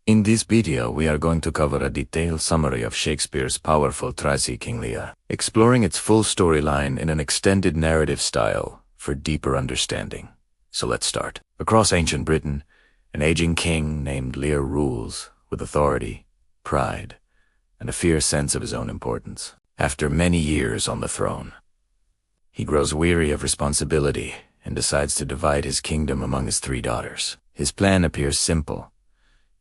In this video, we are going to cover a detailed summary of Shakespeare's powerful tragedy King Lear, exploring its full storyline in an extended narrative style for deeper understanding. So let's start. Across ancient Britain, an aging king named Lear rules with authority, pride, and a fierce sense of his own importance. After many years on the throne, he grows weary of responsibility and decides to divide his kingdom among his 3 daughters. His plan appears simple.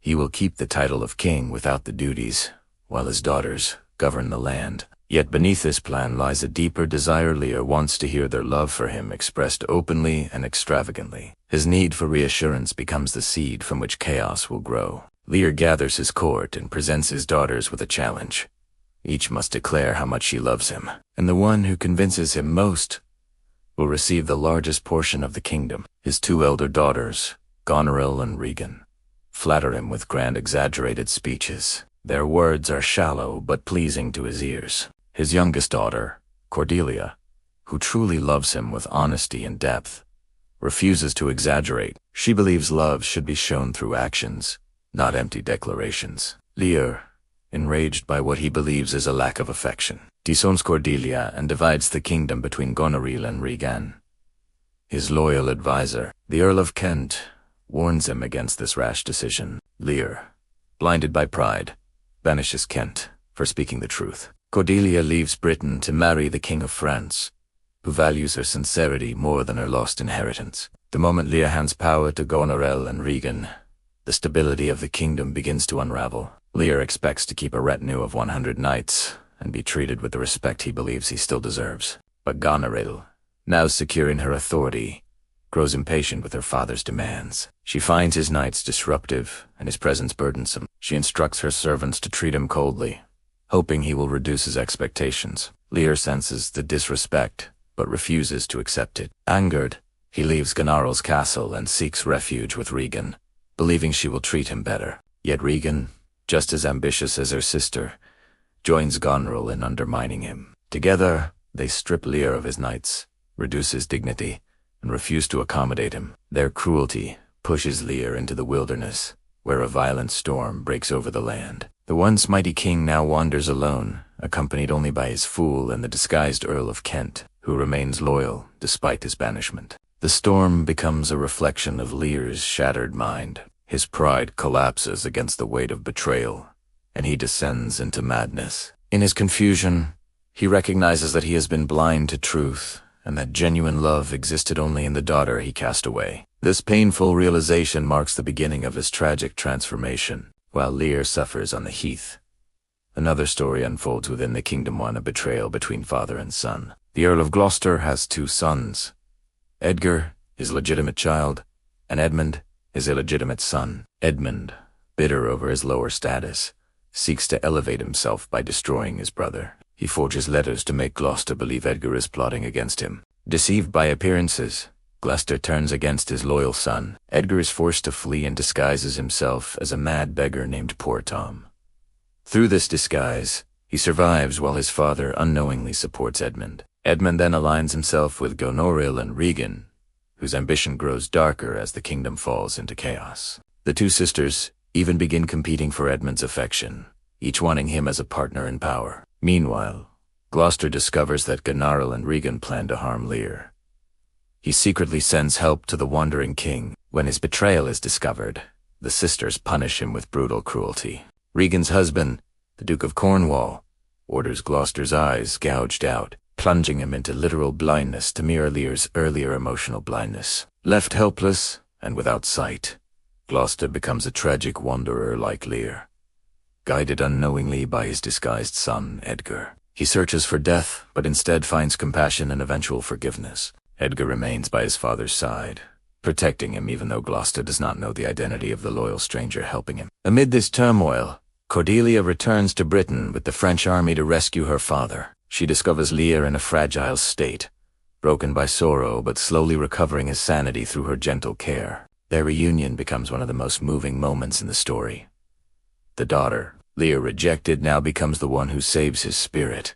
He will keep the title of king without the duties, while his daughters govern the land. Yet beneath this plan lies a deeper desire. Lear wants to hear their love for him expressed openly and extravagantly. His need for reassurance becomes the seed from which chaos will grow. Lear gathers his court and presents his daughters with a challenge. Each must declare how much she loves him, and the one who convinces him most will receive the largest portion of the kingdom. His 2 elder daughters, Goneril and Regan, flatter him with grand exaggerated speeches. Their words are shallow but pleasing to his ears. His youngest daughter, Cordelia, who truly loves him with honesty and depth, refuses to exaggerate. She believes love should be shown through actions, not empty declarations. Lear, enraged by what he believes is a lack of affection, disowns Cordelia and divides the kingdom between Goneril and Regan. His loyal advisor, the Earl of Kent, warns him against this rash decision. Lear, blinded by pride, banishes Kent for speaking the truth. Cordelia leaves Britain to marry the King of France, who values her sincerity more than her lost inheritance. The moment Lear hands power to Goneril and Regan, the stability of the kingdom begins to unravel. Lear expects to keep a retinue of 100 knights and be treated with the respect he believes he still deserves. But Goneril, now secure in her authority, grows impatient with her father's demands. She finds his knights disruptive and his presence burdensome. She instructs her servants to treat him coldly, hoping he will reduce his expectations. Lear senses the disrespect, but refuses to accept it. Angered, he leaves Goneril's castle and seeks refuge with Regan, believing she will treat him better. Yet Regan, just as ambitious as her sister, joins Goneril in undermining him. Together, they strip Lear of his knights, reduce his dignity, and refuse to accommodate him. Their cruelty pushes Lear into the wilderness, where a violent storm breaks over the land. The once mighty king now wanders alone, accompanied only by his fool and the disguised Earl of Kent, who remains loyal despite his banishment. The storm becomes a reflection of Lear's shattered mind. His pride collapses against the weight of betrayal, and he descends into madness. In his confusion, he recognizes that he has been blind to truth, and that genuine love existed only in the daughter he cast away. This painful realization marks the beginning of his tragic transformation. While Lear suffers on the heath, another story unfolds within the kingdom, one of betrayal between father and son. The Earl of Gloucester has 2 sons, Edgar, his legitimate child, and Edmund, his illegitimate son. Edmund, bitter over his lower status, seeks to elevate himself by destroying his brother. He forges letters to make Gloucester believe Edgar is plotting against him. Deceived by appearances, Gloucester turns against his loyal son. Edgar is forced to flee and disguises himself as a mad beggar named Poor Tom. Through this disguise, he survives while his father unknowingly supports Edmund. Edmund then aligns himself with Goneril and Regan, whose ambition grows darker as the kingdom falls into chaos. The 2 sisters even begin competing for Edmund's affection, each wanting him as a partner in power. Meanwhile, Gloucester discovers that Goneril and Regan plan to harm Lear. He secretly sends help to the wandering king. When his betrayal is discovered, the sisters punish him with brutal cruelty. Regan's husband, the Duke of Cornwall, orders Gloucester's eyes gouged out, plunging him into literal blindness to mirror Lear's earlier emotional blindness. Left helpless and without sight, Gloucester becomes a tragic wanderer like Lear, guided unknowingly by his disguised son, Edgar. He searches for death, but instead finds compassion and eventual forgiveness. Edgar remains by his father's side, protecting him even though Gloucester does not know the identity of the loyal stranger helping him. Amid this turmoil, Cordelia returns to Britain with the French army to rescue her father. She discovers Lear in a fragile state, broken by sorrow but slowly recovering his sanity through her gentle care. Their reunion becomes one of the most moving moments in the story. The daughter, Lear rejected, now becomes the one who saves his spirit.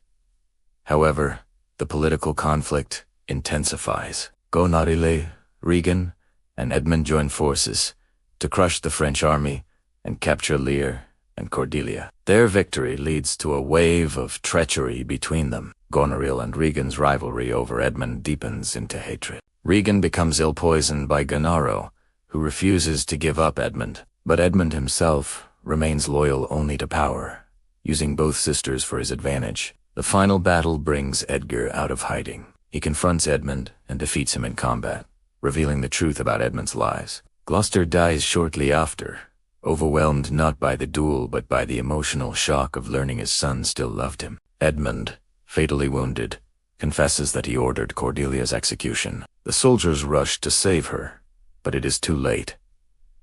However, the political conflict intensifies. Goneril, Regan, and Edmund join forces to crush the French army and capture Lear and Cordelia. Their victory leads to a wave of treachery between them. Goneril and Regan's rivalry over Edmund deepens into hatred. Regan becomes ill-poisoned by Gennaro, who refuses to give up Edmund, but Edmund himself remains loyal only to power, using both sisters for his advantage. The final battle brings Edgar out of hiding. He confronts Edmund and defeats him in combat, revealing the truth about Edmund's lies. Gloucester dies shortly after, overwhelmed not by the duel but by the emotional shock of learning his son still loved him. Edmund, fatally wounded, confesses that he ordered Cordelia's execution. The soldiers rush to save her, but it is too late.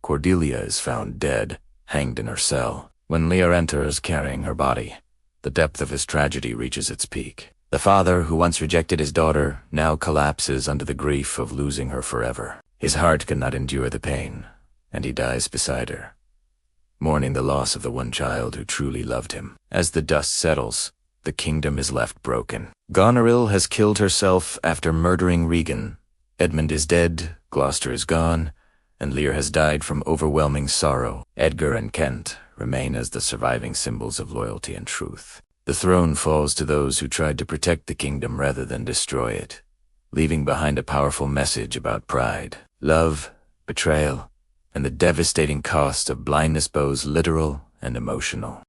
Cordelia is found dead, hanged in her cell. When Lear enters carrying her body, the depth of his tragedy reaches its peak. The father, who once rejected his daughter, now collapses under the grief of losing her forever. His heart cannot endure the pain, and he dies beside her, mourning the loss of the one child who truly loved him. As the dust settles, the kingdom is left broken. Goneril has killed herself after murdering Regan. Edmund is dead, Gloucester is gone, and Lear has died from overwhelming sorrow. Edgar and Kent remain as the surviving symbols of loyalty and truth. The throne falls to those who tried to protect the kingdom rather than destroy it, leaving behind a powerful message about pride, love, betrayal, and the devastating cost of blindness, both literal and emotional.